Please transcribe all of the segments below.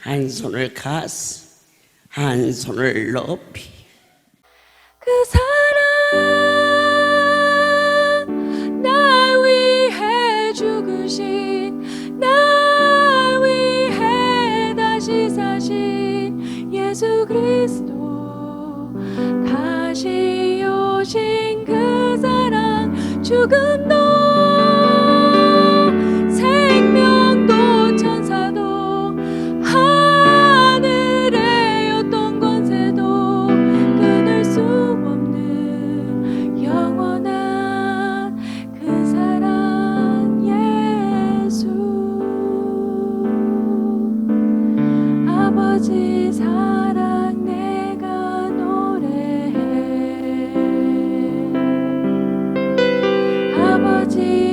한 손을 가슴, 한 손을 높이. 그 사랑 날 위해 죽으신, 날 위해 다시 사신 예수 그리스도, 다시 오신 그 사랑, 죽음도 생명도 천사도 하늘의 어떤 권세도 끊을 수 없는 영원한 그 사랑 예수. 아버지 사랑 내가 노래해, 아버지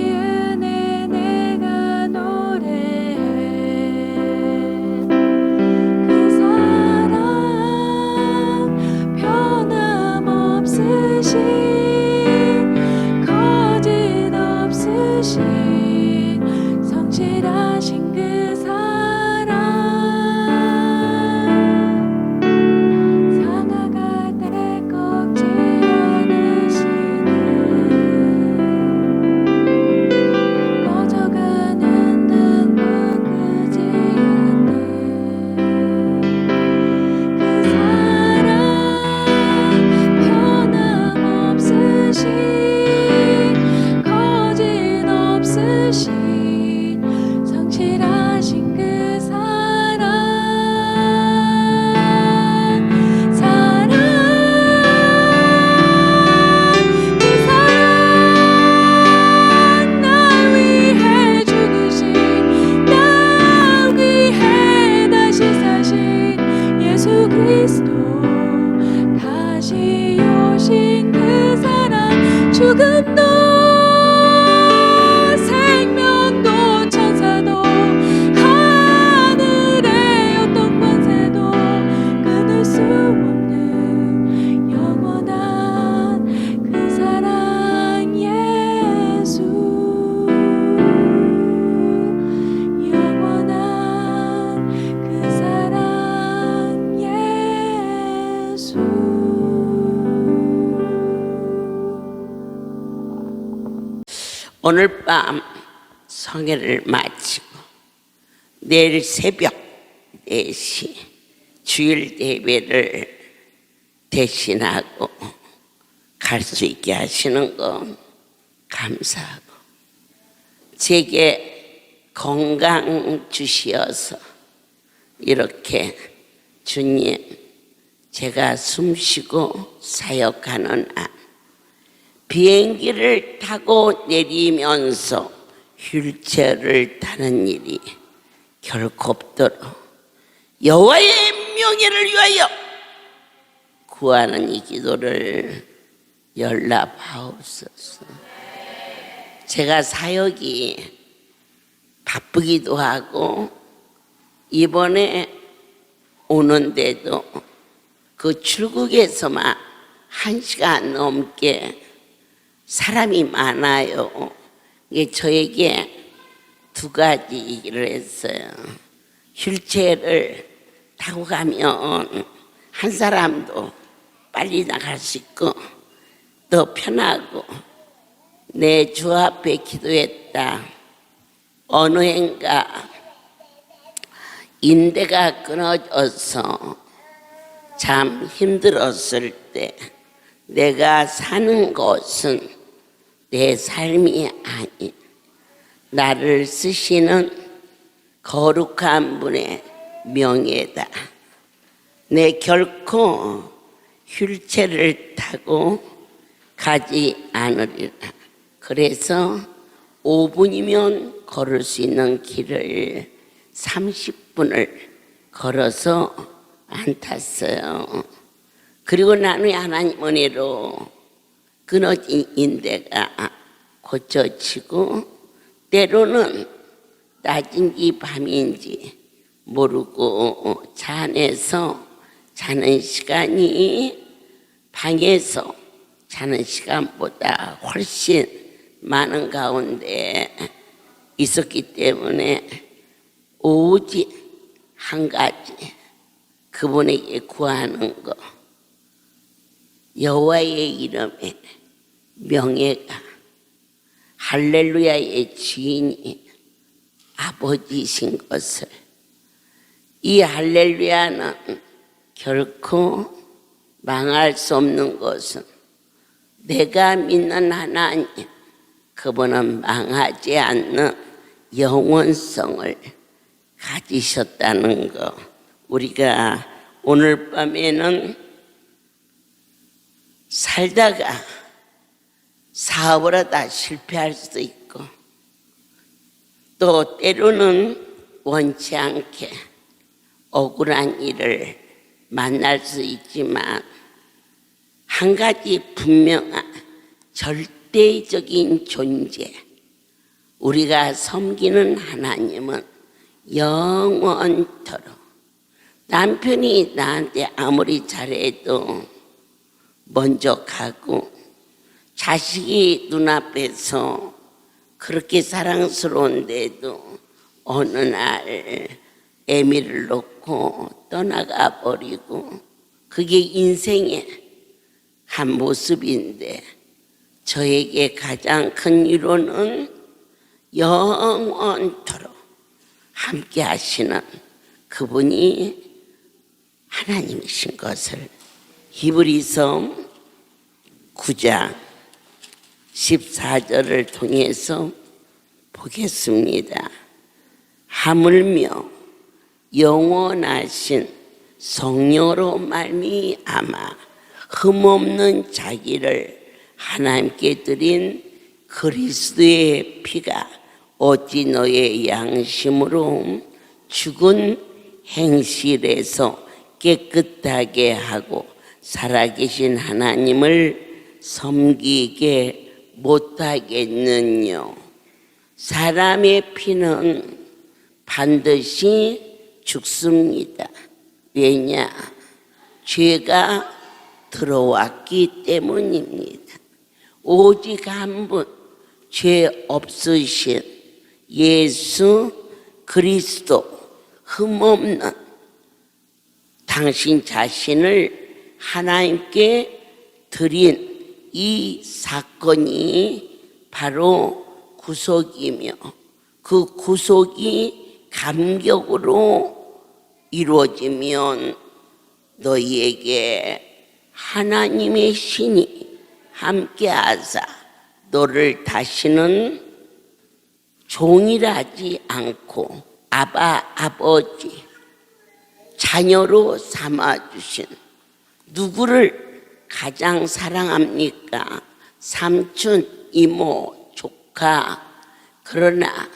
성실하신 그 사랑, 상아갈 때 꺾지 않으시는, 꺼져가는 눈물 끄지 않는 그 사랑, 변함없으신, 거짓 없으신, 성실하신 그 사랑, 사랑, 그 사랑, 날 위해 죽으신, 날 위해 다시 사신 예수 그리스도, 다시 오신 그 사랑, 죽음도 생명도 천사도 하늘의 어떤 권세도 끊을 수 없는 영원한 그 사랑 예수, 영원한 그 사랑 예수. 오늘 밤 성회를 마치고 내일 새벽 4시 주일 예배를 대신하고 갈 수 있게 하시는 건 감사하고, 제게 건강 주시어서 이렇게 주님, 제가 숨쉬고 사역하는 한 비행기를 타고 내리면서 휠체어를 타는 일이 결코 없도록 여호와의 명예를 위하여 구하는 이 기도를 연락하옵소서. 제가 사역이 바쁘기도 하고 이번에 오는데도 그 출국에서만 1시간 넘게 사람이 많아요. 이게 저에게 2가지 얘기를 했어요. 휠체어를 타고 가면 한 사람도 빨리 나갈 수 있고 더 편하고, 내 주 앞에 기도했다. 어느 해인가 인대가 끊어져서 참 힘들었을 때, 내가 사는 것은 내 삶이 아닌 나를 쓰시는 거룩한 분의 명예다. 내 결코 휠체어를 타고 가지 않으리라. 그래서 5분이면 걸을 수 있는 길을 30분을 걸어서 안 탔어요. 그리고 나는 하나님 은혜로 끊어진 인대가 고쳐지고, 때로는 낮인지 밤인지 모르고 차 안에서 자는 시간이 방에서 자는 시간보다 훨씬 많은 가운데 있었기 때문에 오직 한 가지 그분에게 구하는 거, 여호와의 이름에 명예가 할렐루야의 주인이 아버지이신 것을, 이 할렐루야는 결코 망할 수 없는 것은 내가 믿는 하나님, 그분은 망하지 않는 영원성을 가지셨다는 거. 우리가 오늘 밤에는 살다가 사업을 하다 실패할 수도 있고, 또 때로는 원치 않게 억울한 일을 만날 수 있지만, 한 가지 분명한 절대적인 존재, 우리가 섬기는 하나님은 영원토록, 남편이 나한테 아무리 잘해도 먼저 가고, 자식이 눈앞에서 그렇게 사랑스러운데도 어느 날 애미를 놓고 떠나가 버리고, 그게 인생의 한 모습인데, 저에게 가장 큰 위로는 영원토록 함께 하시는 그분이 하나님이신 것을 히브리서 9장 14절을 통해서 보겠습니다. 하물며 영원하신 성령으로 말미암아 흠없는 자기를 하나님께 드린 그리스도의 피가 어찌 너의 양심으로 죽은 행실에서 깨끗하게 하고 살아계신 하나님을 섬기게 못하겠느냐. 사람의 피는 반드시 죽습니다. 왜냐? 죄가 들어왔기 때문입니다. 오직 한 분, 죄 없으신 예수 그리스도, 흠없는 당신 자신을 하나님께 드린 이 사건이 바로 구속이며, 그 구속이 감격으로 이루어지면 너희에게 하나님의 신이 함께하사 너를 다시는 종이라 하지 않고 아바, 아버지, 자녀로 삼아주신, 누구를 가장 사랑합니까? 삼촌, 이모, 조카. 그러나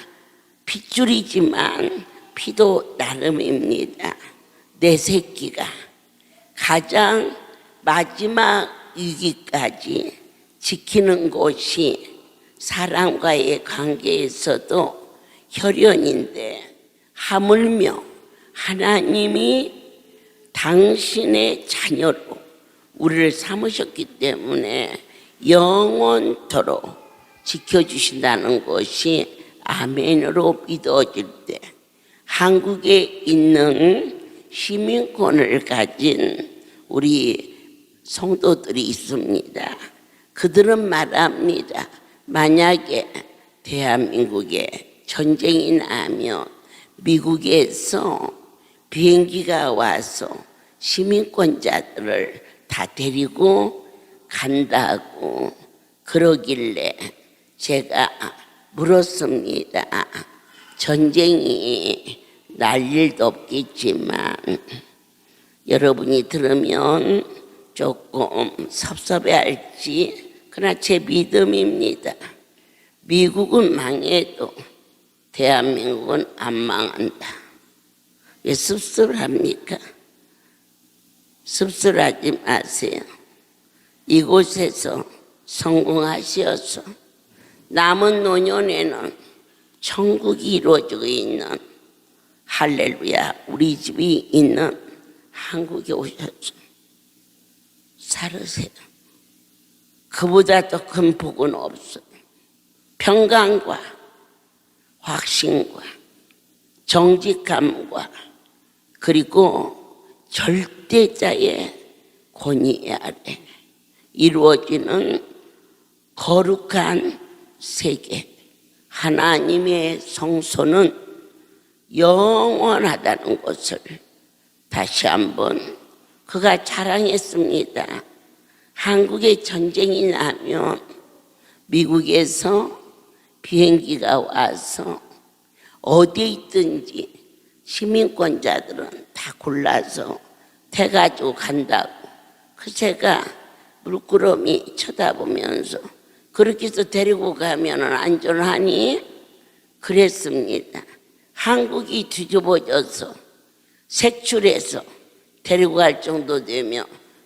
핏줄이지만 피도 나름입니다. 내 새끼가 가장 마지막 위기까지 지키는 것이 사람과의 관계에서도 혈연인데, 하물며 하나님이 당신의 자녀로 우리를 삼으셨기 때문에 영원토록 지켜주신다는 것이 아멘으로 믿어질 때, 한국에 있는 시민권을 가진 우리 성도들이 있습니다. 그들은 말합니다. 만약에 대한민국에 전쟁이 나면 미국에서 비행기가 와서 시민권자들을 다 데리고 간다고 그러길래 제가 물었습니다. 전쟁이 날 일도 없겠지만 여러분이 들으면 조금 섭섭해할지, 그러나 제 믿음입니다. 미국은 망해도 대한민국은 안 망한다. 왜 씁쓸합니까? 씁쓸하지 마세요. 이곳에서 성공하셔서 남은 노년에는 천국이 이루어지고 있는, 할렐루야, 우리 집이 있는 한국에 오셔서 살으세요. 그보다 더 큰 복은 없어요. 평강과 확신과 정직함과 그리고 절대자의 권위 아래 이루어지는 거룩한 세계, 하나님의 성소는 영원하다는 것을 다시 한번 그가 자랑했습니다. 한국에 전쟁이 나면 미국에서 비행기가 와서 어디에 있든지 시민권자들은 다 골라서 태가지고 간다고. 그 제가 물끄러미 쳐다보면서 그렇게 해서 데리고 가면 안전하니? 그랬습니다. 한국이 뒤집어져서 색출해서 데리고 갈 정도 되면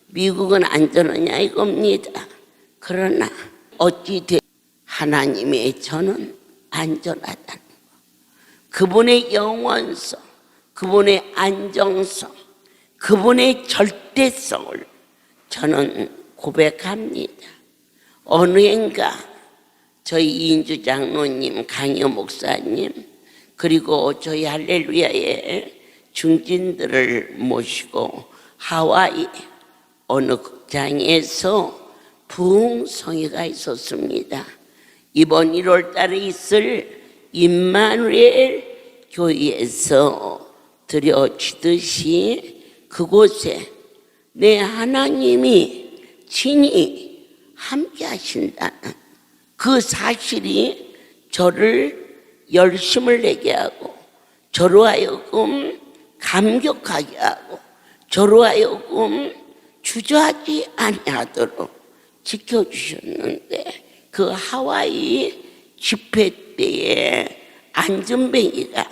미국은 안전하냐 이겁니다. 그러나 어찌돼 하나님의 저는 안전하다는 것, 그분의 영원성, 그분의 안정성, 그분의 절대성을 저는 고백합니다. 어느 해인가 저희 이인주 장로님, 강요 목사님, 그리고 저희 할렐루야의 중진들을 모시고 하와이 어느 극장에서 부흥성회가 있었습니다. 이번 1월 달에 있을 임마누엘 교회에서 드려지듯이 그곳에 내 하나님이 친히 함께 하신다는 그 사실이 저를 열심을 내게 하고 저로 하여금 감격하게 하고 저로 하여금 주저하지 아니하도록 지켜주셨는데, 그 하와이 집회 때에 안전뱅이가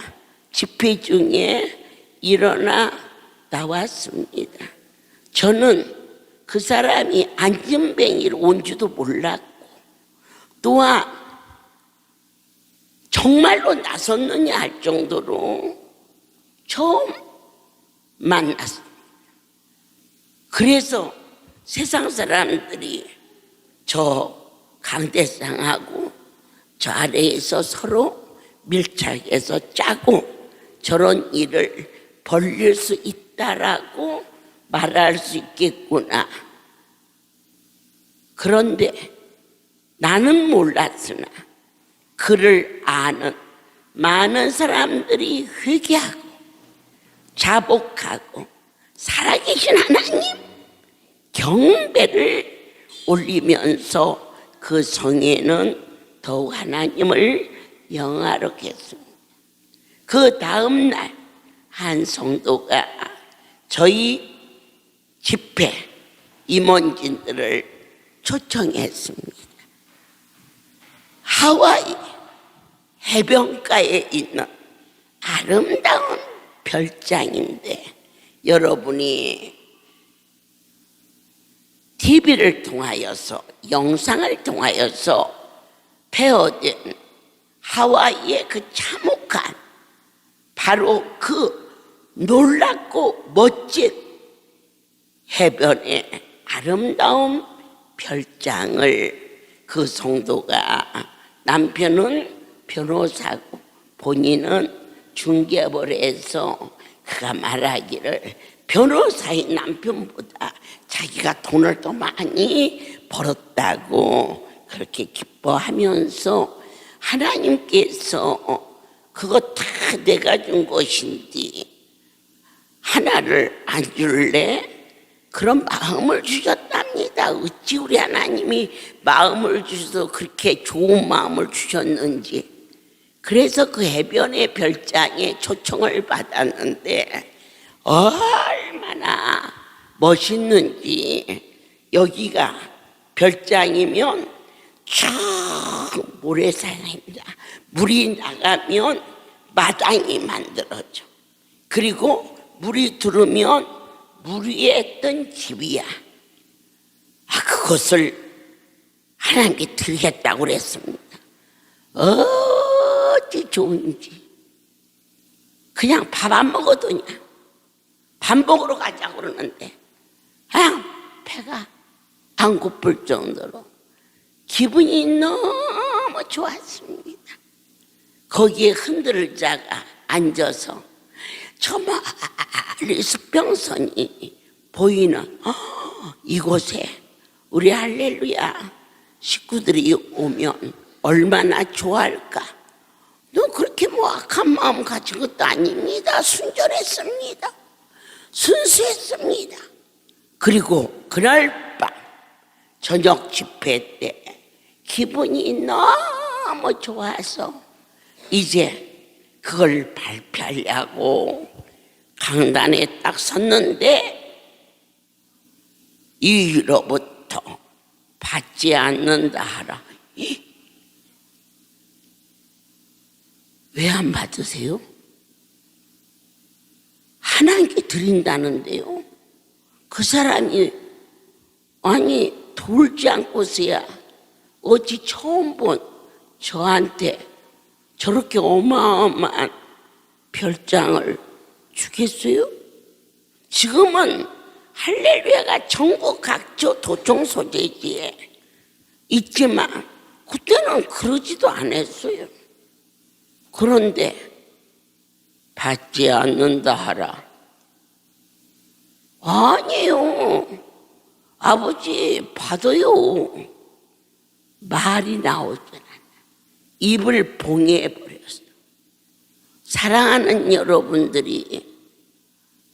집회 중에 일어나 나왔습니다. 저는 그 사람이 안전뱅이로 온 줄도 몰랐고, 또한 정말로 나섰느냐 할 정도로 처음 만났습니다. 그래서 세상 사람들이 저 강대상하고 저 아래에서 서로 밀착해서 짜고 저런 일을 벌릴 수 있다라고 말할 수 있겠구나. 그런데 나는 몰랐으나 그를 아는 많은 사람들이 회개하고 자복하고 살아계신 하나님 경배를 올리면서 그 성에는 더욱 하나님을 영화롭게 했습니다. 그 다음 날 한 성도가 저희 집회 임원진들을 초청했습니다. 하와이 해변가에 있는 아름다운 별장인데, 여러분이 TV를 통하여서 영상을 통하여서 배어된 하와이의 그 참혹한 바로 그 놀랍고 멋진 해변의 아름다운 별장을 그 성도가, 남편은 변호사고 본인은 중개업을 해서 그가 말하기를 변호사인 남편보다 자기가 돈을 더 많이 벌었다고 그렇게 기뻐하면서, 하나님께서 그거 다 내가 준 것인데 하나를 안 줄래? 그런 마음을 주셨답니다. 어찌 우리 하나님이 마음을 주셔서 그렇게 좋은 마음을 주셨는지. 그래서 그 해변의 별장에 초청을 받았는데 얼마나 멋있는지. 여기가 별장이면 쭉 모래사장입니다. 물이 나가면 마당이 만들어져. 그리고 물이 들어오면 물 위에 뜬 집이야. 그것을 하나님께 드리겠다고 그랬습니다. 어찌 좋은지. 그냥 밥 안 먹어도냐. 밥 먹으러 가자고 그러는데 그냥 배가 안 고플 정도로 기분이 너무 좋았습니다. 거기에 흔들자가 앉아서 저 멀리 수평선이 보이는 이곳에 우리 할렐루야 식구들이 오면 얼마나 좋아할까. 너 그렇게 뭐 악한 마음 가진 것도 아닙니다. 순전했습니다. 순수했습니다. 그리고 그날 밤 저녁 집회 때 기분이 너무 좋아서 이제 그걸 발표하려고 강단에 딱 섰는데 이로부터 받지 않는다 하라. 왜 안 받으세요? 하나님께 드린다는데요. 그 사람이 아니 돌지 않고서야 어찌 처음 본 저한테 저렇게 어마어마한 별장을 주겠어요? 지금은 할렐루야가 전국 각처 도청 소재지에 있지만 그때는 그러지도 않았어요. 그런데 받지 않는다 하라. 아니요. 아버지 받아요. 말이 나오지 않아. 입을 봉해버렸어. 사랑하는 여러분들이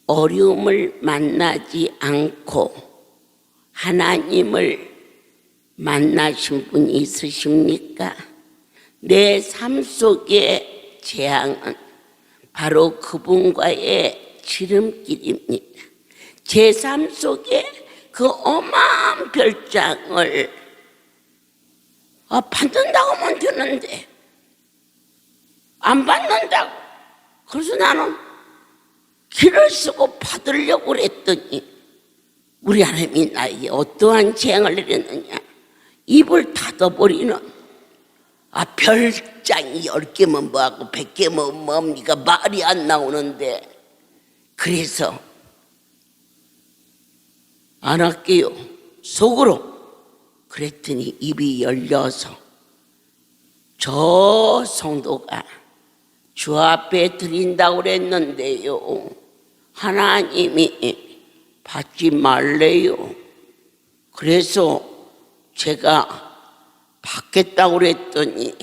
어려움을 만나지 않고 하나님을 만나신 분이 있으십니까? 내 삶 속의 재앙은 바로 그분과의 지름길입니다. 제 삶 속에 그 어마한 별장을 받는다고 하면 되는데 안 받는다고. 그래서 나는 길을 쓰고 받으려고 그랬더니 우리 하나님이 나에게 어떠한 재앙을 내렸느냐. 입을 닫아버리는 별장이 10개면 뭐하고 100개면 뭡니까? 말이 안 나오는데 그래서 안 할게요. 속으로. 그랬더니 입이 열려서 저 성도가 주 앞에 드린다고 그랬는데요. 하나님이 받지 말래요. 그래서 제가 받겠다고 그랬더니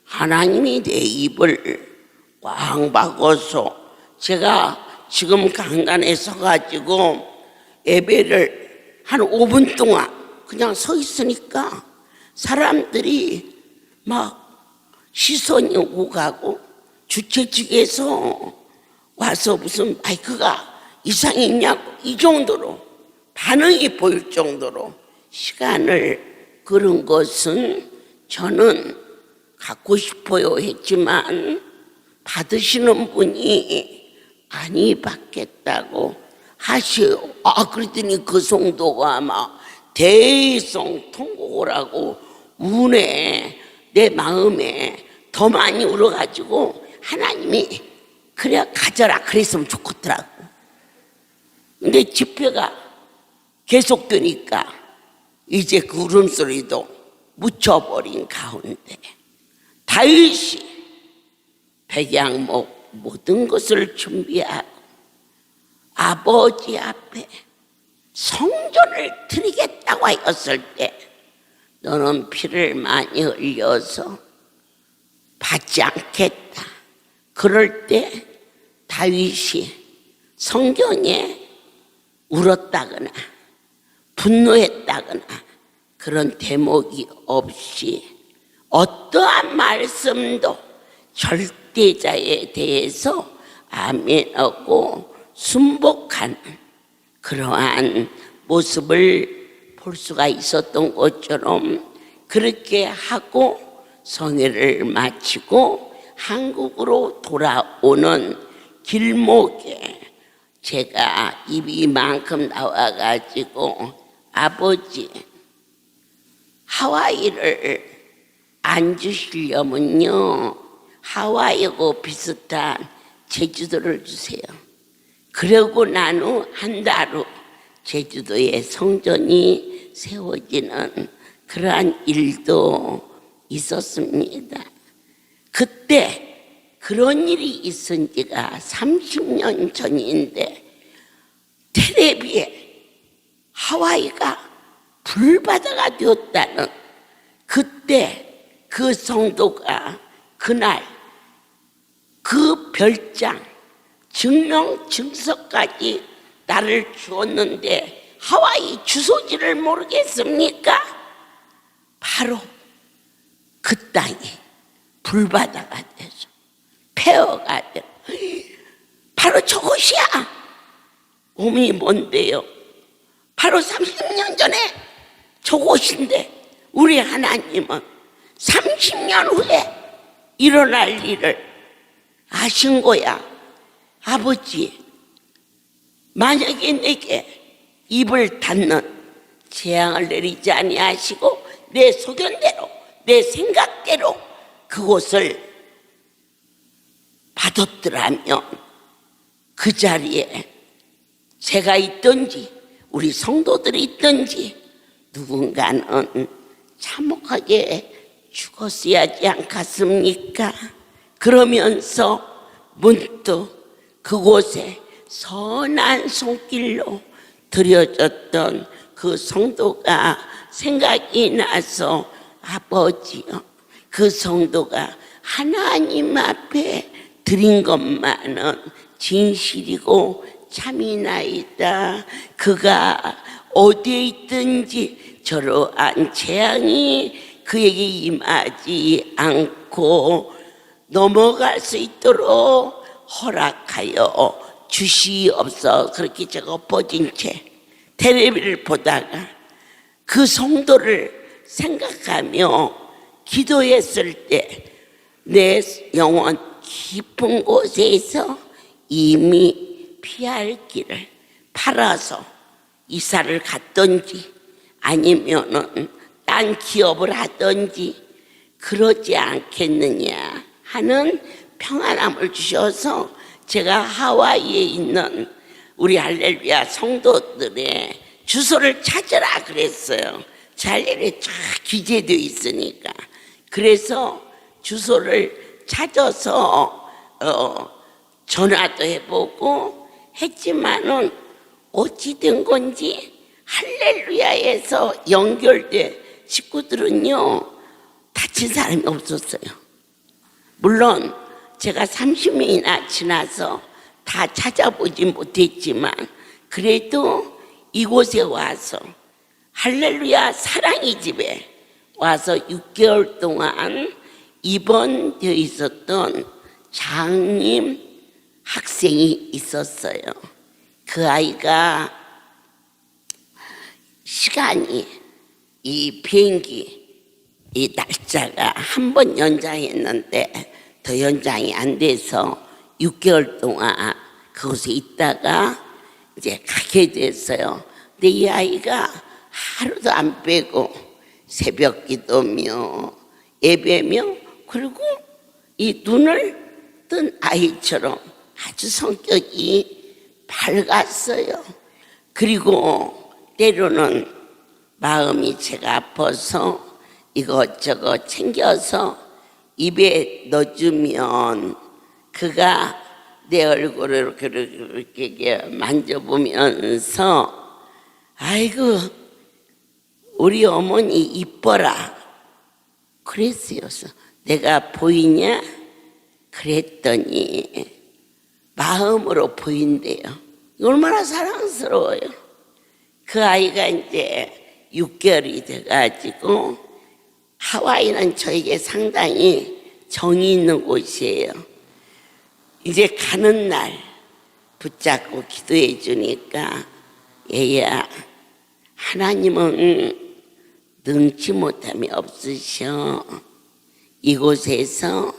하나님이 내 입을 꽉 막아서 제가 지금 강단에 서가지고 예배를 한 5분 동안 그냥 서 있으니까 사람들이 막 시선이 오고 가고 주최 측에서 와서 무슨 마이크가 이상이 있냐고 이 정도로 반응이 보일 정도로 시간을 그런 것은 저는 갖고 싶어요 했지만 받으시는 분이 아니 받겠다고 하셔요. 그랬더니 그 성도가 아마 대성통곡을 하고 우네 내 마음에 더 많이 울어가지고 하나님이 그래 가져라 그랬으면 좋겠더라고. 근데 집회가 계속되니까 이제 그 울음소리도 묻혀버린 가운데 다윗이 백양목 모든 것을 준비하고 아버지 앞에 성전을 드리겠다고 하였을 때 너는 피를 많이 흘려서 받지 않겠다. 그럴 때 다윗이 성경에 울었다거나 분노했다거나 그런 대목이 없이 어떠한 말씀도 절대자에 대해서 아멘하고 순복하는 그러한 모습을 볼 수가 있었던 것처럼 그렇게 하고 성회를 마치고 한국으로 돌아오는 길목에 제가 입이 이만큼 나와가지고 아버지 하와이를 안 주시려면요 하와이하고 비슷한 제주도를 주세요. 그러고 난 후 한 달 후 제주도에 성전이 세워지는 그러한 일도 있었습니다. 그때 그런 일이 있은 지가 30년 전인데 텔레비에 하와이가 불바다가 되었다는, 그때 그 성도가 그날 그 별장 증명 증서까지 나를 주었는데 하와이 주소지를 모르겠습니까? 바로 그 땅이 불바다가 돼서 폐허가 돼. 바로 저곳이야. 어머니 뭔데요? 바로 30년 전에 저곳인데 우리 하나님은 30년 후에 일어날 일을 아신 거야. 아버지, 만약에 내게 입을 닫는 재앙을 내리지 아니하시고 내 소견대로 내 생각대로 그곳을 받았더라면 그 자리에 제가 있든지 우리 성도들이 있든지 누군가는 참혹하게 죽었어야 하지 않겠습니까? 그러면서 문득 그곳에 선한 손길로 드려졌던 그 성도가 생각이 나서, 아버지요, 그 성도가 하나님 앞에 드린 것만은 진실이고 참이나이다. 그가 어디에 있든지 저러한 재앙이 그에게 임하지 않고 넘어갈 수 있도록 허락하여 주시옵소서. 그렇게 제가 엎어진 채 텔레비를 보다가 그 성도를 생각하며 기도했을 때 내 영혼 깊은 곳에서 이미 피할 길을 팔아서 이사를 갔던지 아니면은 딴 기업을 하던지 그러지 않겠느냐 하는 평안함을 주셔서 제가 하와이에 있는 우리 할렐루야 성도들의 주소를 찾으라 그랬어요. 자리에 쫙 기재되어 있으니까. 그래서 주소를 찾아서 전화도 해보고 했지만은 어찌 된 건지 할렐루야에서 연결된 식구들은요 다친 사람이 없었어요. 물론 제가 30년이나 지나서 다 찾아보지 못했지만 그래도 이곳에 와서 할렐루야 사랑의 집에 와서 6개월 동안 입원되어 있었던 장님 학생이 있었어요. 그 아이가 시간이 이 비행기 이 날짜가 한 번 연장했는데 더 연장이 안 돼서 6개월 동안 그곳에 있다가 이제 가게 됐어요. 근데 이 아이가 하루도 안 빼고 새벽 기도며 예배며 그리고 이 눈을 뜬 아이처럼 아주 성격이 밝았어요. 그리고 때로는 마음이 제가 아파서 이것저것 챙겨서 입에 넣어주면 그가 내 얼굴을 이렇게 만져보면서 아이고 우리 어머니 이뻐라 그랬어요. 내가 보이냐? 그랬더니 마음으로 보인대요. 얼마나 사랑스러워요. 그 아이가 이제 6개월이 돼가지고 하와이는 저에게 상당히 정이 있는 곳이에요. 이제 가는 날 붙잡고 기도해 주니까 얘야 하나님은 능치 못함이 없으셔. 이곳에서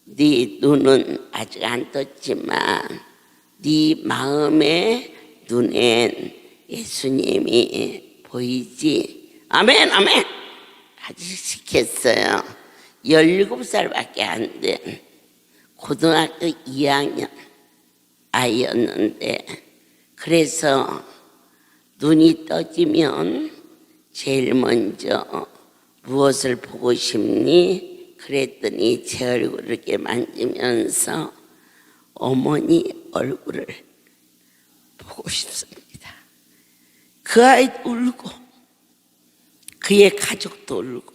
네 눈은 아직 안 떴지만 네 마음의 눈엔 예수님이 보이지. 아멘 아멘. 아주 시켰어요. 17살밖에 안 된 고등학교 2학년 아이였는데 그래서 눈이 떠지면 제일 먼저 무엇을 보고 싶니? 그랬더니 제 얼굴을 이렇게 만지면서 어머니 얼굴을 보고 싶습니다. 그 아이도 울고 그의 가족도 울고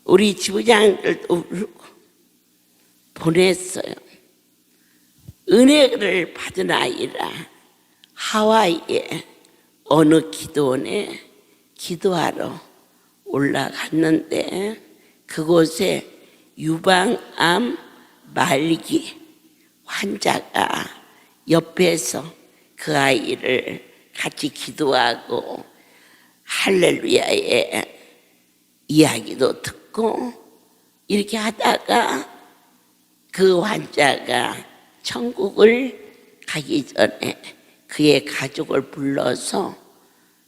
우리 지부장들도 울고 보냈어요. 은혜를 받은 아이라 하와이에 어느 기도원에 기도하러 올라갔는데 그곳에 유방암 말기 환자가 옆에서 그 아이를 같이 기도하고 할렐루야의 이야기도 듣고 이렇게 하다가 그 환자가 천국을 가기 전에 그의 가족을 불러서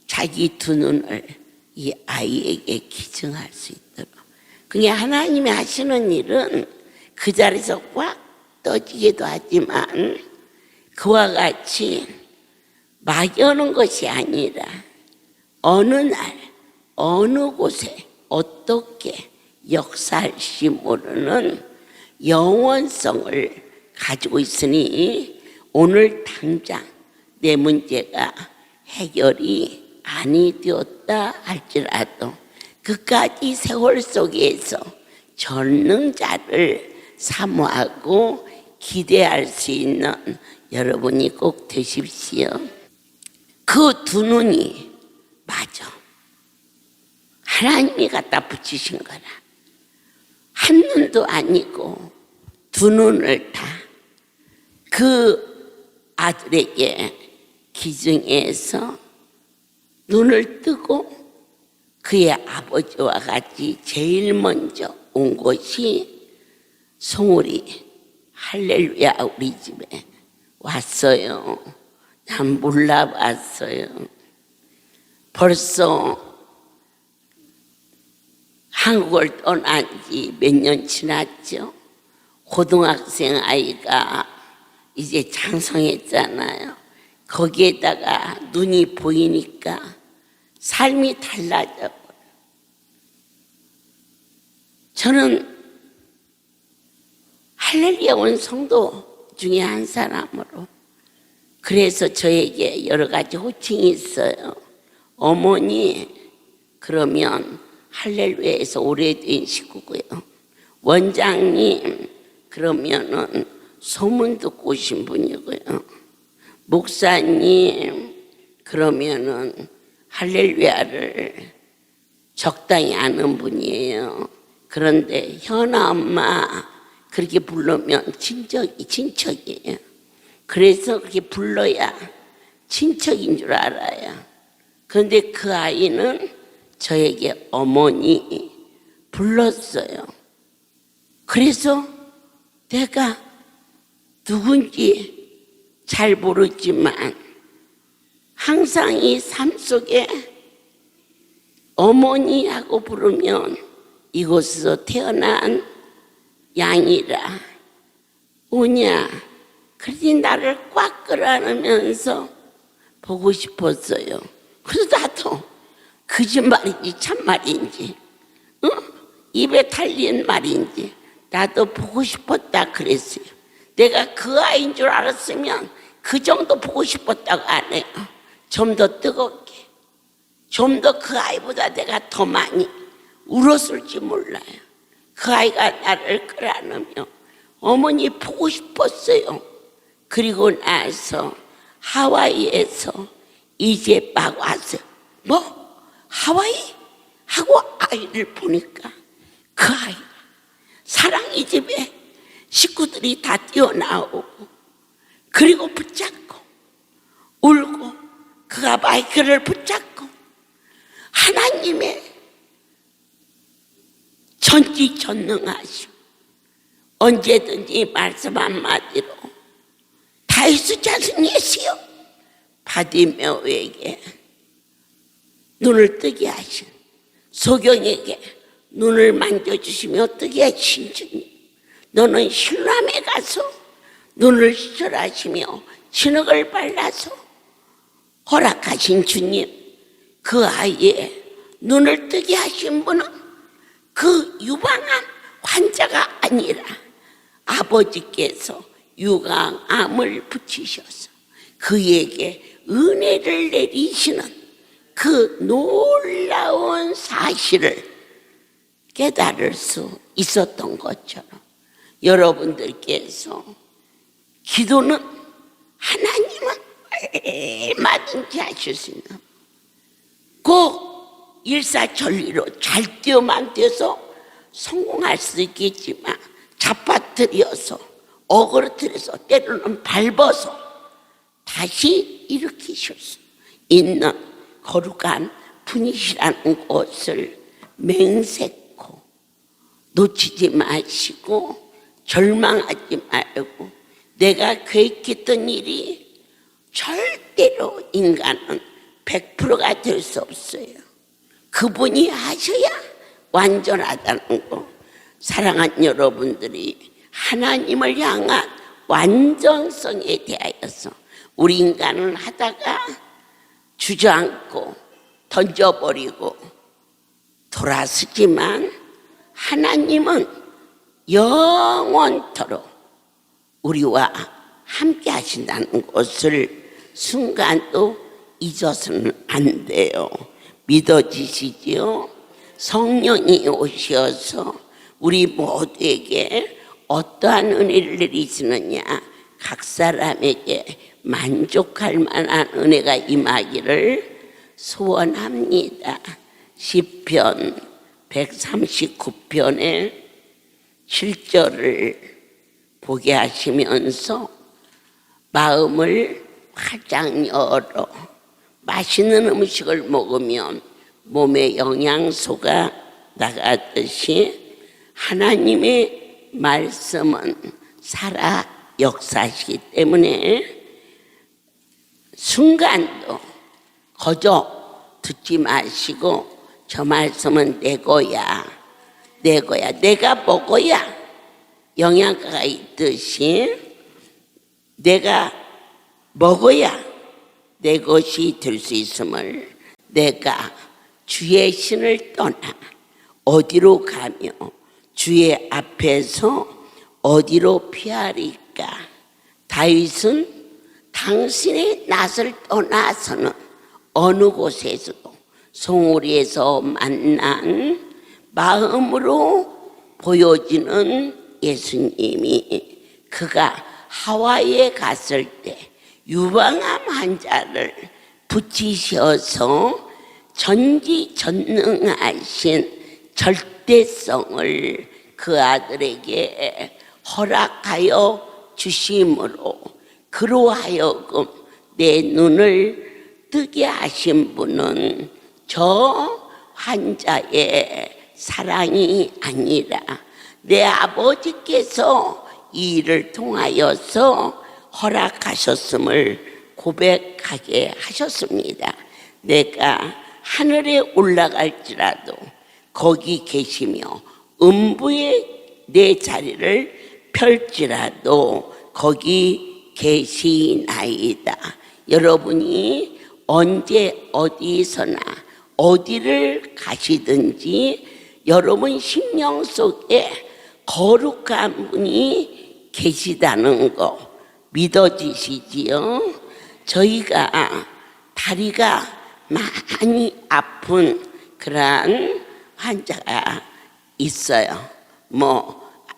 자기 두 눈을 이 아이에게 기증할 수 있도록. 그게 하나님이 하시는 일은 그 자리에서 꽉 떠지기도 하지만 그와 같이 막여는 것이 아니라 어느 날 어느 곳에 어떻게 역사할지 모르는 영원성을 가지고 있으니 오늘 당장 내 문제가 해결이 아니 되었다 할지라도 그까지 세월 속에서 전능자를 사모하고 기대할 수 있는 여러분이 꼭 되십시오. 그 두 눈이 맞아. 하나님이 갖다 붙이신 거라. 한 눈도 아니고 두 눈을 다 그 아들에게 기증해서 눈을 뜨고 그의 아버지와 같이 제일 먼저 온 곳이 송우리 할렐루야 우리 집에 왔어요. 난 몰라봤어요. 벌써 한국을 떠난 지 몇 년 지났죠. 고등학생 아이가 이제 장성했잖아요. 거기에다가 눈이 보이니까 삶이 달라져 버려요. 저는 할렐루야 온 성도 중에 한 사람으로 그래서 저에게 여러 가지 호칭이 있어요. 어머니 그러면 할렐루야에서 오래된 식구고요. 원장님 그러면은 소문 듣고 오신 분이고요. 목사님 그러면은 할렐루야를 적당히 아는 분이에요. 그런데 현아 엄마 그렇게 부르면 친척이에요. 그래서 그렇게 불러야 친척인 줄 알아요. 그런데 그 아이는 저에게 어머니 불렀어요. 그래서 내가 누군지 잘 모르지만 항상 이 삶 속에 어머니하고 부르면 이곳에서 태어난 양이라 오냐 그러니 나를 꽉 끌어안으면서 보고 싶었어요. 그래서 나도 거짓말인지 참말인지 입에 달린 말인지 나도 보고 싶었다 그랬어요. 내가 그 아이인 줄 알았으면 그 정도 보고 싶었다고 안 해요. 좀 더 뜨겁게 좀 더 그 아이보다 내가 더 많이 울었을지 몰라요. 그 아이가 나를 끌어안으며 어머니 보고 싶었어요. 그리고 나서 하와이에서 이제 막 왔어요. 뭐? 하와이? 하고 아이를 보니까 그 아이 사랑이 집에 식구들이 다 뛰어나오고 그리고 붙잡고 울고 그가 마이크를 붙잡고 하나님의 전지전능하시오 언제든지 말씀 한마디로 다윗의 자손 예수여 바디메오에게 눈을 뜨게 하신 소경에게 눈을 만져주시며 뜨게 하신 주님 너는 신람에 가서 눈을 시절하시며 진흙을 발라서 허락하신 주님 그 아이의 눈을 뜨게 하신 분은 그 유방암 환자가 아니라 아버지께서 유강암을 붙이셔서 그에게 은혜를 내리시는 그 놀라운 사실을 깨달을 수 있었던 것처럼 여러분들께서 기도는 하나님은 얼마든지 하실 수 있는 꼭 일사천리로 잘 되어만 돼서 성공할 수 있겠지만 잡아뜨려서 어그러뜨려서 때로는 밟아서 다시 일으키실 수 있는 거룩한 분이시라는 것을 맹세코 놓치지 마시고 절망하지 말고 내가 계획했던 일이 절대로 인간은 100%가 될 수 없어요. 그분이 하셔야 완전하다는 거. 사랑하는 여러분들이 하나님을 향한 완전성에 대하여서 우리 인간은 하다가 주저앉고 던져버리고 돌아서지만 하나님은 영원토록 우리와 함께 하신다는 것을 순간도 잊어서는 안 돼요. 믿어지시지요? 성령이 오셔서 우리 모두에게 어떠한 은혜를 내리시느냐, 각 사람에게 만족할 만한 은혜가 임하기를 소원합니다. 시편 139편의 7절을 보게 하시면서 마음을 활짝 열어 맛있는 음식을 먹으면 몸에 영양소가 나가듯이 하나님의 말씀은 살아 역사시기 때문에 순간도 거저 듣지 마시고 저 말씀은 내 거야, 내가 먹어야 영양가가 있듯이 내가 먹어야 내 것이 될 수 있음을 내가 주의 신을 떠나 어디로 가며 주의 앞에서 어디로 피하리까? 다윗은 당신의 낯을 떠나서는 어느 곳에서도 송우리에서 만난 마음으로 보여지는 예수님이 그가 하와이에 갔을 때 유방암 환자를 붙이셔서 전지전능하신 절대성을 그 아들에게 허락하여 주심으로 그로 하여금 내 눈을 뜨게 하신 분은 저 환자의 사랑이 아니라 내 아버지께서 이 일을 통하여서 허락하셨음을 고백하게 하셨습니다. 내가 하늘에 올라갈지라도 거기 계시며 음부에 내 자리를 펼지라도 거기 계시나이다. 여러분이 언제 어디서나 어디를 가시든지 여러분 심령 속에 거룩한 분이 계시다는 거 믿어지시지요? 저희가 다리가 많이 아픈 그러한 환자가 있어요.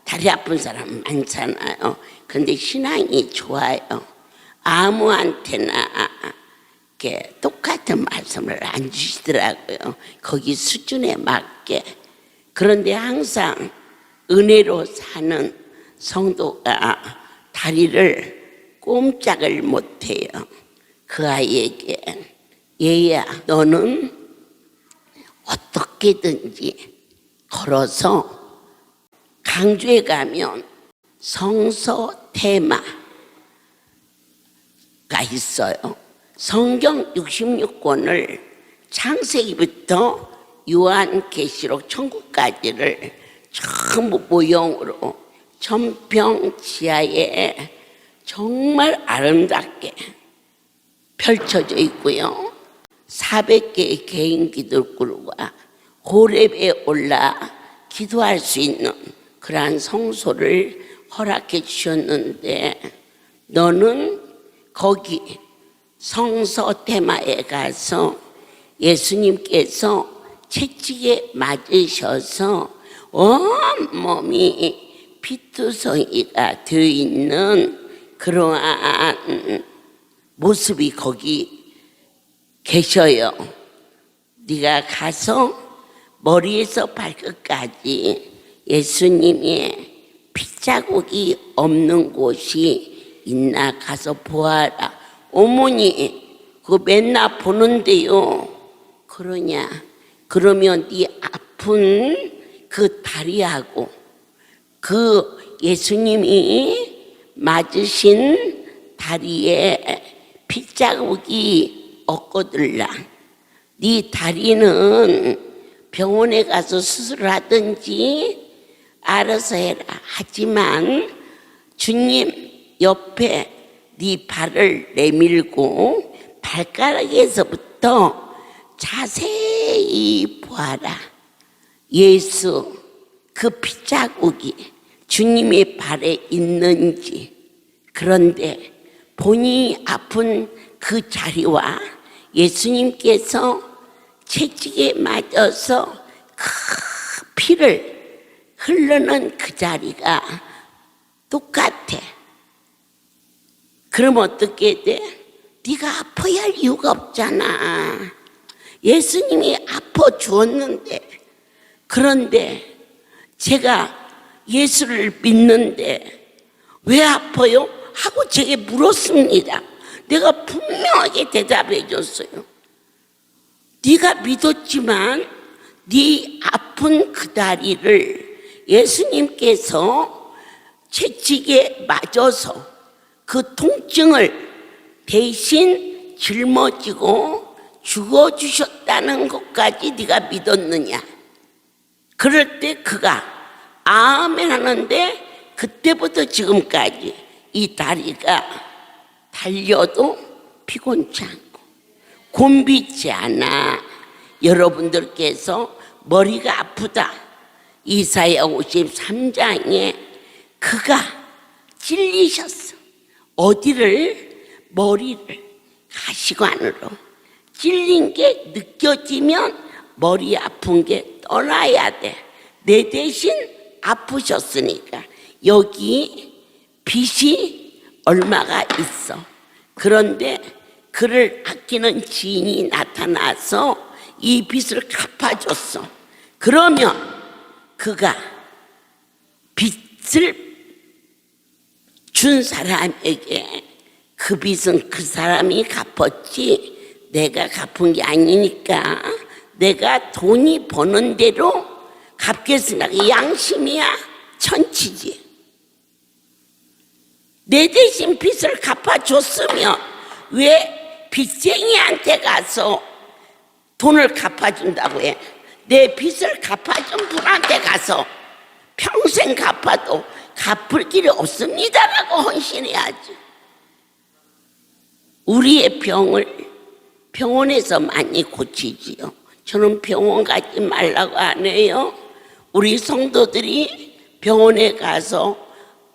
다리 아픈 사람 많잖아요. 근데 신앙이 좋아요. 아무한테나 이렇게 똑같은 말씀을 안 주시더라고요. 거기 수준에 맞게. 그런데 항상 은혜로 사는 성도가 다리를 꼼짝을 못해요. 그 아이에게 얘야 너는 어떻게든지 걸어서 강주에 가면 성서 테마가 있어요. 성경 66권을 창세기부터 요한계시록 천국까지를 전부 모형으로 천평 지하에 정말 아름답게 펼쳐져 있고요. 400개의 개인 기도굴과 호렙에 올라 기도할 수 있는 그러한 성소를 허락해 주셨는데 너는 거기 성서 테마에 가서 예수님께서 채찍에 맞으셔서 온몸이 피투성이가 되어 있는 그러한 모습이 거기 계셔요. 네가 가서 머리에서 발끝까지 예수님의 핏자국이 없는 곳이 있나 가서 보아라. 어머니 그거 맨날 보는데요. 그러냐? 그러면 네 아픈 그 다리하고 그 예수님이 맞으신 다리에 핏자국이 없거들라. 네 다리는 병원에 가서 수술하든지 알아서 해라. 하지만 주님 옆에 네 발을 내밀고 발가락에서부터 자세히 보아라. 예수 그 핏자국이 주님의 발에 있는지. 그런데 본인이 아픈 그 자리와 예수님께서 채찍에 맞아서 그 피를 흐르는 그 자리가 똑같아. 그럼 어떻게 돼? 네가 아파야 할 이유가 없잖아. 예수님이 아파 주었는데. 그런데 제가 예수를 믿는데 왜 아파요? 하고 제게 물었습니다. 내가 분명하게 대답해 줬어요. 네가 믿었지만 네 아픈 그 다리를 예수님께서 채찍에 맞아서 그 통증을 대신 짊어지고 죽어주셨다는 것까지 네가 믿었느냐? 그럴 때 그가 아멘 하는데 그때부터 지금까지 이 다리가 달려도 피곤치 않고 곤비지 않아. 여러분들께서 머리가 아프다. 이사야 53장에 그가 찔리셨어. 어디를? 머리를 가시관으로. 찔린 게 느껴지면 머리 아픈 게 떠나야 돼. 내 대신 아프셨으니까. 여기 빚이 얼마가 있어. 그런데 그를 아끼는 지인이 나타나서 이 빚을 갚아줬어. 그러면 그가 빚을 준 사람에게 그 빚은 그 사람이 갚았지 내가 갚은 게 아니니까 내가 돈이 버는 대로 갚겠으나 그 양심이야 천치지. 내 대신 빚을 갚아줬으면 왜 빚쟁이한테 가서 돈을 갚아준다고 해? 내 빚을 갚아준 분한테 가서 평생 갚아도 갚을 길이 없습니다라고 헌신해야지. 우리의 병을 병원에서 많이 고치지요. 저는 병원 가지 말라고 안 해요. 우리 성도들이 병원에 가서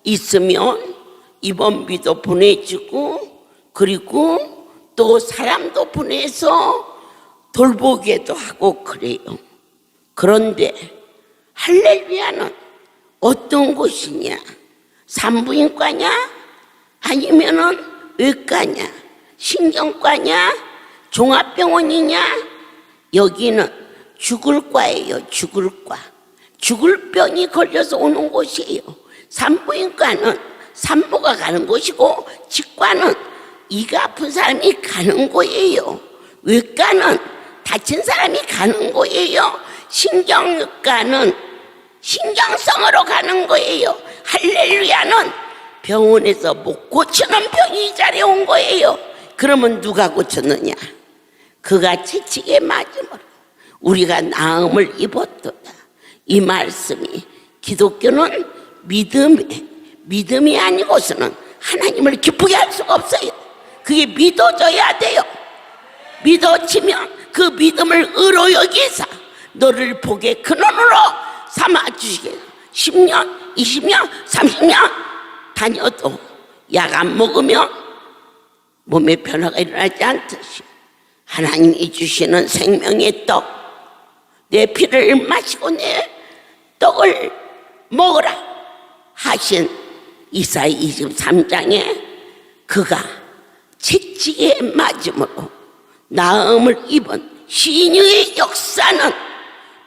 있으면 입원비도 보내주고 그리고 또 사람도 보내서 돌보기도 하고 그래요. 그런데 할렐루야는 어떤 곳이냐? 산부인과냐? 아니면은 외과냐? 신경과냐? 종합병원이냐? 여기는 죽을 과예요. 죽을 과. 죽을 병이 걸려서 오는 곳이에요. 산부인과는 산모가 가는 곳이고 치과는 이가 아픈 사람이 가는 거예요. 외과는 다친 사람이 가는 거예요. 신경과는 신경성으로 가는 거예요. 할렐루야는 병원에서 못 고치는 병이 이 자리에 온 거예요. 그러면 누가 고쳤느냐? 그가 채찍에 맞음으로 우리가 나음을 입었도다. 이 말씀이 기독교는 믿음이 아니고서는 하나님을 기쁘게 할 수가 없어요. 그게 믿어져야 돼요. 믿어지면 그 믿음을 의로 여기사 너를 복의 근원으로 삼아주시게 10년, 20년, 30년 다녀도 약 안 먹으면 몸에 변화가 일어나지 않듯이 하나님이 주시는 생명의 떡, 내 피를 마시고 내 떡을 먹으라 하신 이사야 23장에 그가 채찍에 맞음으로 나음을 입은 신유의 역사는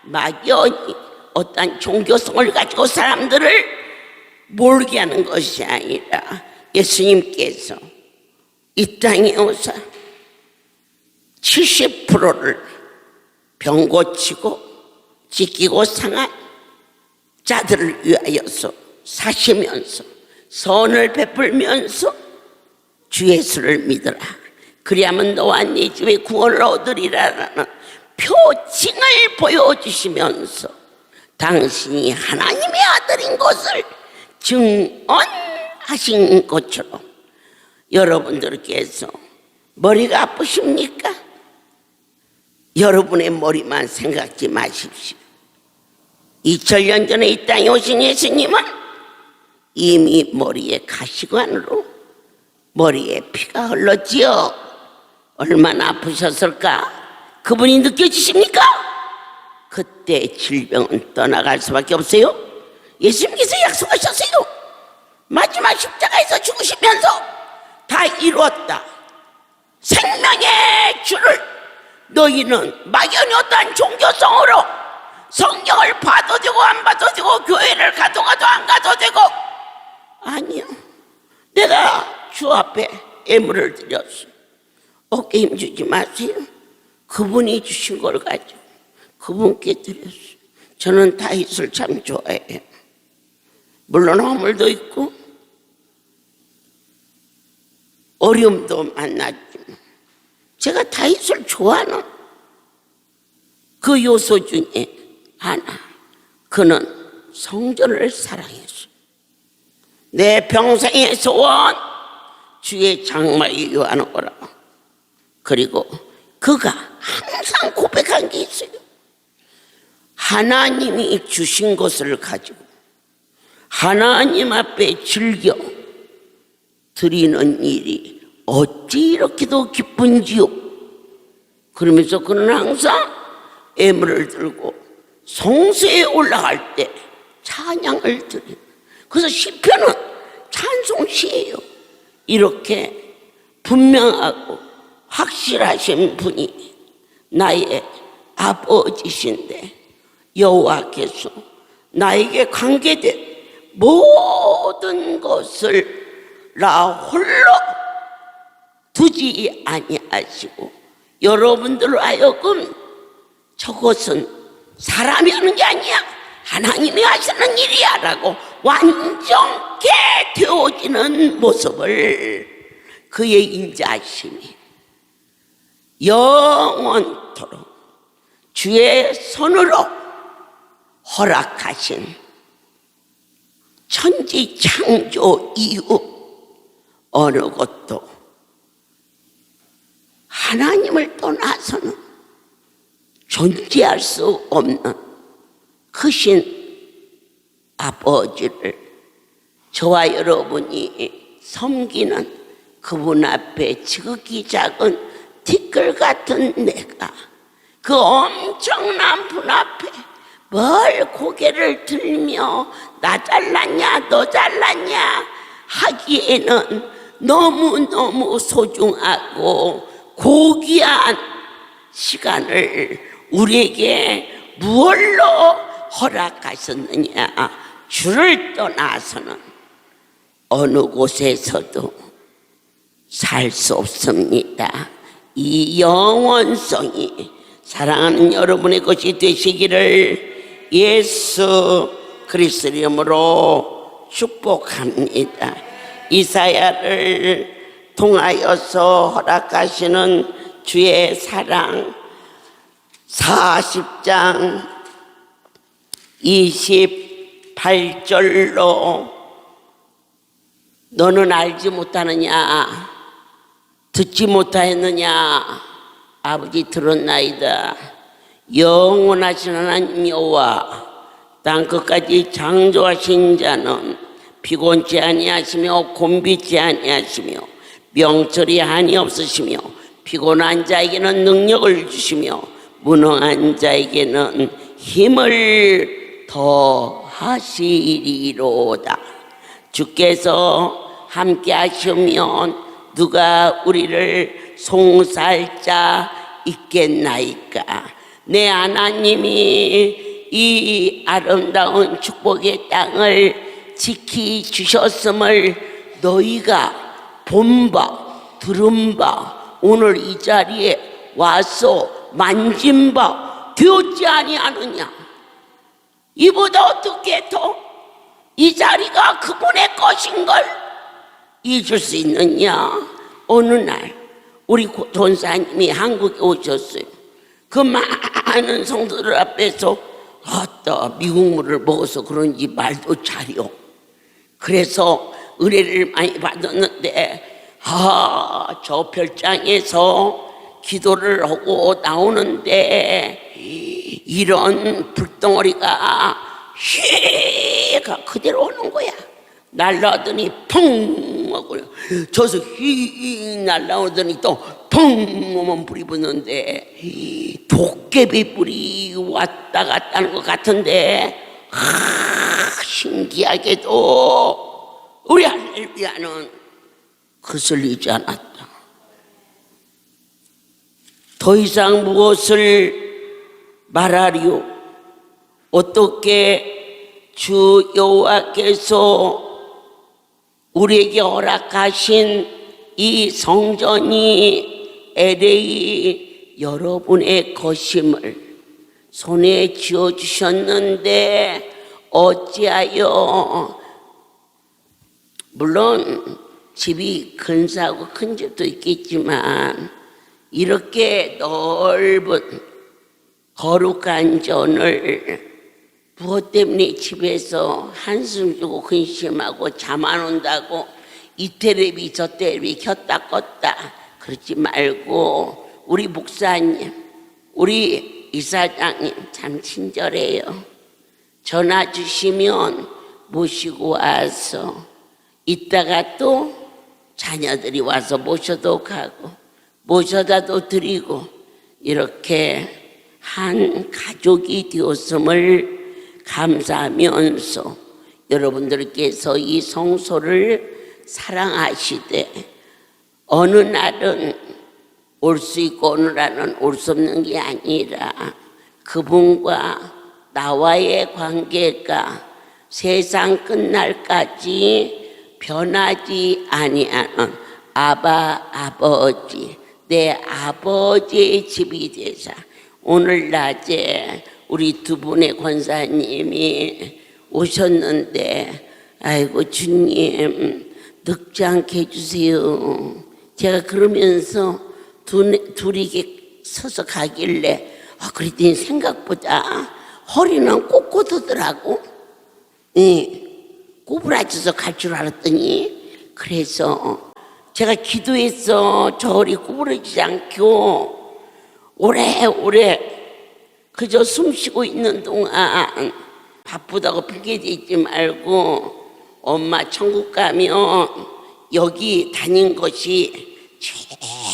막연히 어떤 종교성을 가지고 사람들을 모르게 하는 것이 아니라 예수님께서 이 땅에 오사 70%를 병 고치고 찢기고 상한 자들을 위하여서 사시면서 선을 베풀면서 주 예수를 믿으라 그리하면 너와 네 집에 구원을 얻으리라라는 표징을 보여주시면서 당신이 하나님의 아들인 것을 증언하신 것처럼 여러분들께서 머리가 아프십니까? 여러분의 머리만 생각지 마십시오. 2000년 전에 이 땅에 오신 예수님은 이미 머리에 가시관으로 머리에 피가 흘렀지요. 얼마나 아프셨을까? 그분이 느껴지십니까? 그때 질병은 떠나갈 수밖에 없어요. 예수님께서 약속하셨어요. 마지막 십자가에서 죽으시면서 다 이루었다. 생명의 주를 너희는 막연히 어떠한 종교성으로 성경을 봐도 되고 안 봐도 되고 교회를 가도 안 가도 되고 아니요. 내가 주 앞에 예물을 드렸어. 어깨 힘주지 마세요. 그분이 주신 걸 가지고 그분께 드렸어요. 저는 다윗을 참 좋아해요. 물론 허물도 있고 어려움도 만났지만 제가 다윗을 좋아하는 그 요소 중에 하나, 그는 성전을 사랑했어요. 내 평생의 소원 주의 장막이 요하는 거라. 그리고 그가 항상 고백한 게 있어요. 하나님이 주신 것을 가지고 하나님 앞에 즐겨 드리는 일이 어찌 이렇게도 기쁜지요. 그러면서 그는 항상 예물을 들고 성소에 올라갈 때 찬양을 드려요. 그래서 시편은 찬송시예요. 이렇게 분명하고 확실하신 분이 나의 아버지신데 여호와께서 나에게 관계된 모든 것을 나 홀로 두지 아니하시고 여러분들로 하여금 저것은 사람이 하는 게 아니야, 하나님이 하시는 일이야 라고 완전케 되어지는 모습을 그의 인자하심이 영원토록 주의 손으로 허락하신 천지 창조 이후 어느 것도 하나님을 떠나서는 존재할 수 없는 크신 아버지를 저와 여러분이 섬기는 그분 앞에 지극히 작은 티끌 같은 내가 그 엄청난 분 앞에 뭘 고개를 들며 나 잘났냐 너 잘났냐 하기에는 너무너무 소중하고 고귀한 시간을 우리에게 무얼로 허락하셨느냐. 주를 떠나서는 어느 곳에서도 살 수 없습니다. 이 영원성이 사랑하는 여러분의 것이 되시기를 예수 그리스도 이름으로 축복합니다. 이사야를 통하여서 허락하시는 주의 사랑 40장 28절로 너는 알지 못하느냐 듣지 못하였느냐 아버지 들었나이다. 영원하신 하나님 여호와 땅끝까지 창조하신 자는 피곤치 아니하시며 곤비치 아니하시며 명철이 한이 없으시며 피곤한 자에게는 능력을 주시며 무능한 자에게는 힘을 더하시리로다. 주께서 함께 하시면 누가 우리를 송사할 자 있겠나이까. 내 하나님이 이 아름다운 축복의 땅을 지키주셨음을 너희가 본 바, 들은 바, 오늘 이 자리에 와서 만진 바 되었지 아니하느냐. 이보다 어떻게 더 이 자리가 그분의 것인 걸 잊을 수 있느냐. 어느 날 우리 전사님이 한국에 오셨어요. 그 많은 성도들 앞에서 아따 미국물을 먹어서 그런지 말도 잘해요. 그래서 은혜를 많이 받았는데 저 별장에서 기도를 하고 나오는데 이런 불덩어리가 휘가 그대로 오는 거야. 날라오더니 펑 하고 저서 휘 날라오더니 또 펑 하면 불이 붙는데 도깨비 불이 왔다 갔다 하는 것 같은데 신기하게도 우리 할렐루야는 거슬리지 않았다. 더 이상 무엇을 말하리요? 어떻게 주 여호와께서 우리에게 허락하신 이 성전이 LA 여러분의 것임을 손에 쥐어주셨는데 어찌하여, 물론 집이 근사하고 큰 집도 있겠지만 이렇게 넓은 거룩한 전을 무엇 때문에 집에서 한숨 쉬고 근심하고 잠 안 온다고 이 텔레비 저 텔레비 켰다 껐다 그러지 말고, 우리 목사님, 우리 이사장님 참 친절해요. 전화 주시면 모시고 와서 이따가 또 자녀들이 와서 모셔도 가고 모셔다도 드리고 이렇게 한 가족이 되었음을 감사하면서 여러분들께서 이 성소를 사랑하시되 어느 날은 올 수 있고 어느 날은 올 수 없는 게 아니라 그분과 나와의 관계가 세상 끝날까지 변하지 아니하는 아바 아버지, 내 아버지의 집이 되자 오늘 낮에 우리 두 분의 권사님이 오셨는데 아이고 주님 늙지 않게 해주세요. 제가 그러면서 둘이 서서 가길래 그랬더니 생각보다 허리는 꼿꼿하더라고. 꼬부라져서 갈 줄 알았더니, 그래서 제가 기도해서 저 허리 구부러지지 않고 오래오래 그저 숨 쉬고 있는 동안 바쁘다고 핑계대지 말고 엄마 천국 가면 여기 다닌 것이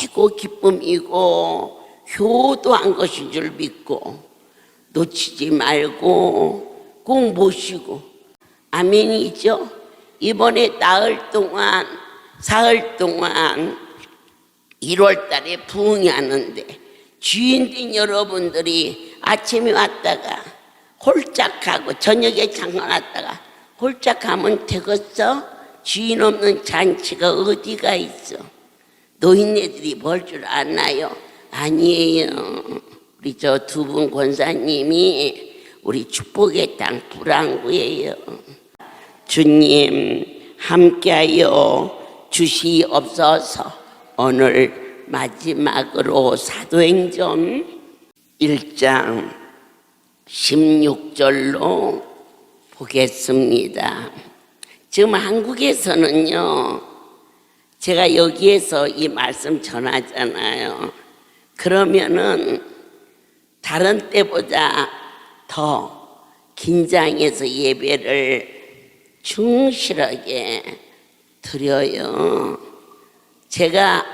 최고 기쁨이고 효도한 것인 줄 믿고 놓치지 말고 꼭 모시고, 아멘이죠. 이번에 사흘 동안 1월 달에 부흥이 하는데 주인된 여러분들이 아침에 왔다가 홀짝하고 저녁에 잠깐 왔다가 홀짝하면 되겠어? 주인 없는 잔치가 어디가 있어? 노인네들이 뭘 줄 아나요? 아니에요. 우리 저 두 분 권사님이 우리 축복의 땅 불안구예요. 주님 함께하여 주시옵소서. 오늘 마지막으로 사도행전 1장 16절로 보겠습니다. 지금 한국에서는요, 제가 여기에서 이 말씀 전하잖아요. 그러면은 다른 때보다 더 긴장해서 예배를 충실하게 드려요. 제가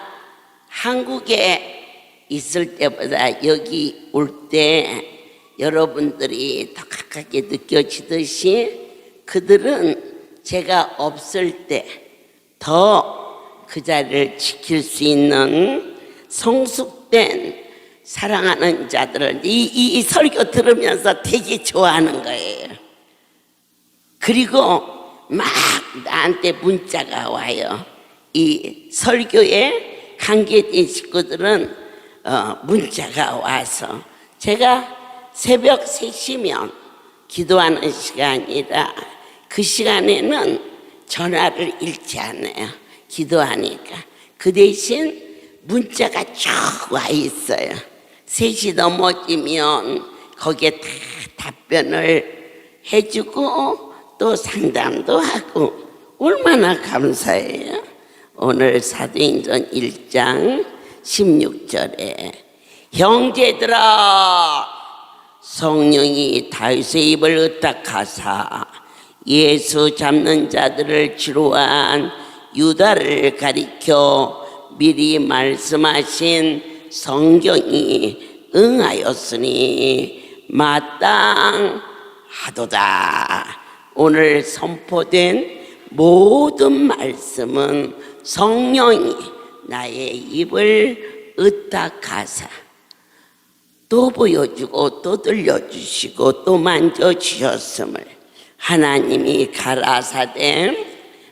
한국에 있을 때보다 여기 올 때 여러분들이 더 가깝게 느껴지듯이 그들은 제가 없을 때 더 그 자리를 지킬 수 있는 성숙된 사랑하는 자들을 이 설교 들으면서 되게 좋아하는 거예요. 그리고 막 나한테 문자가 와요. 이 설교에 관계된 식구들은 문자가 와서 제가 새벽 3시면 기도하는 시간이라 그 시간에는 전화를 잃지 않아요. 기도하니까. 그 대신 문자가 쭉 와 있어요. 3시 넘어지면 거기에 다 답변을 해주고 또 상담도 하고 얼마나 감사해요. 오늘 사도행전 1장 16절에 형제들아 성령이 다윗의 입을 의탁하사 예수 잡는 자들을 지루한 유다를 가리켜 미리 말씀하신 성경이 응하였으니 마땅하도다. 오늘 선포된 모든 말씀은 성령이 나의 입을 의탁하사 또 보여주고 또 들려주시고 또 만져주셨음을 하나님이 가라사대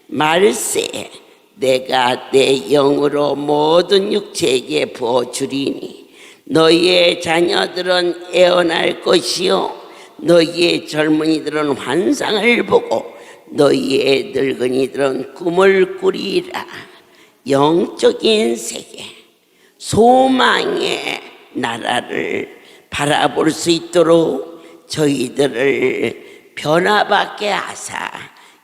말세 내가 내 영으로 모든 육체에게 부어주리니 너희의 자녀들은 애원할 것이요 너희의 젊은이들은 환상을 보고 너희의 늙은이들은 꿈을 꾸리라. 영적인 세계 소망의 나라를 바라볼 수 있도록 저희들을 변화받게 하사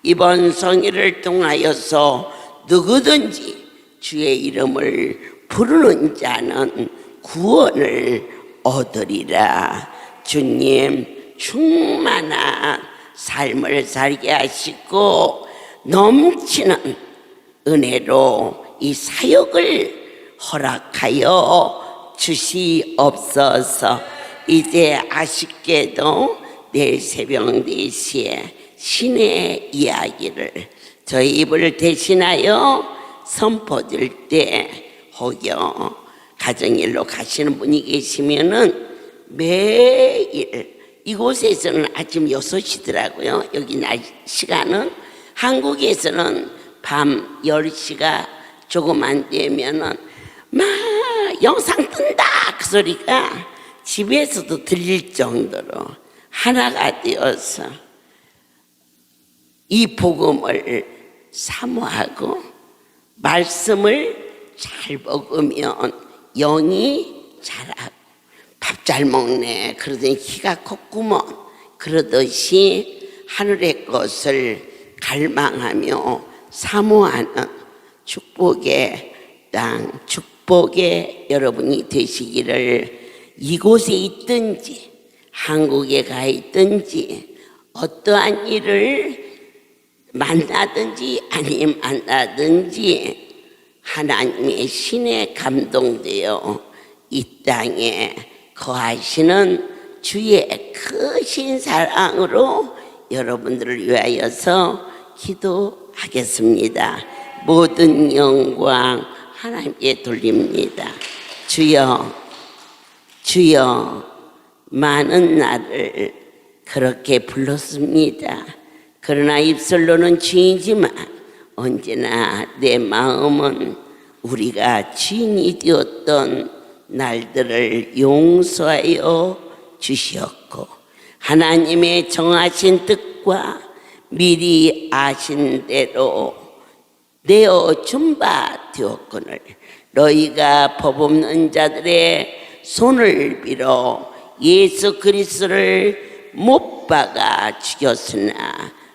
이번 성회를 통하여서 누구든지 주의 이름을 부르는 자는 구원을 얻으리라. 주님 충만한 삶을 살게 하시고 넘치는 은혜로 이 사역을 허락하여 주시옵소서. 이제 아쉽게도 내일 새벽 4시에 신의 이야기를 저희 입을 대신하여 선포될 때 혹여 가정일로 가시는 분이 계시면은 매일 이곳에서는 아침 6시더라고요. 여기 날 시간은 한국에서는 밤 10시가 조금 안 되면은 막 영상 뜬다 그 소리가 집에서도 들릴 정도로 하나가 되어서 이 복음을 사모하고 말씀을 잘 먹으면 영이 자라고 밥 잘 먹네 그러더니 키가 컸구먼 그러듯이 하늘의 것을 갈망하며 사모하는 축복의 땅 축복의 여러분이 되시기를 이곳에 있든지 한국에 가 있든지 어떠한 일을 만나든지 아니면 만나든지 하나님의 신에 감동되어 이 땅에 거하시는 주의 크신 사랑으로 여러분들을 위하여서 기도하겠습니다. 모든 영광 하나님께 돌립니다. 주여 주여 많은 나를 그렇게 불렀습니다. 그러나 입술로는 주이지만 언제나 내 마음은 우리가 주인이 되었던 날들을 용서하여 주시었고 하나님의 정하신 뜻과 미리 아신 대로 내어준 바 되었거늘 너희가 법 없는 자들의 손을 빌어 예수 그리스도를 못 박아 죽였으나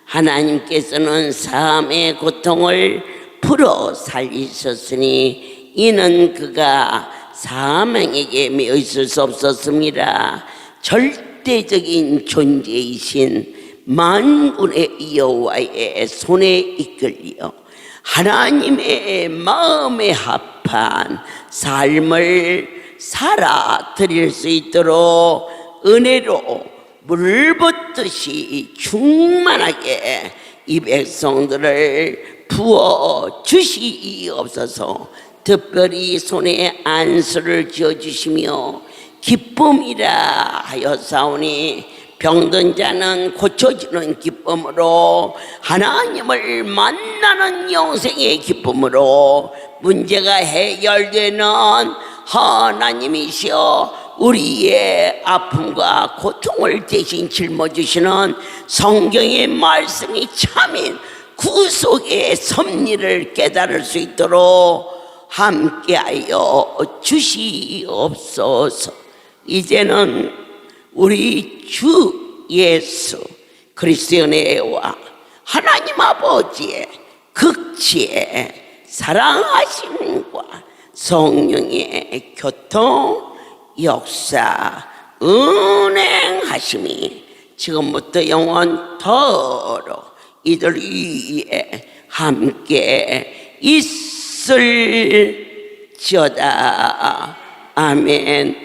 하나님께서는 사함의 고통을 풀어 살리셨으니 이는 그가 사망에게 매어 있을 수 없었습니다. 절대 절대적인 존재이신 만군의 여호와의 손에 이끌려 하나님의 마음에 합한 삶을 살아드릴 수 있도록 은혜로 물 붓듯이 충만하게 이 백성들을 부어 주시옵소서. 특별히 손에 안수를 지어주시며 기쁨이라 하였사오니 병든 자는 고쳐지는 기쁨으로, 하나님을 만나는 영생의 기쁨으로, 문제가 해결되는 하나님이시여 우리의 아픔과 고통을 대신 짊어지시는 성경의 말씀이 참인 구속의 섭리를 깨달을 수 있도록 함께하여 주시옵소서. 이제는 우리 주 예수 그리스도의 은혜와 하나님 아버지의 극지의 사랑하심과 성령의 교통 역사 은행하심이 지금부터 영원토록 이들 위에 함께 있을지어다. 아멘.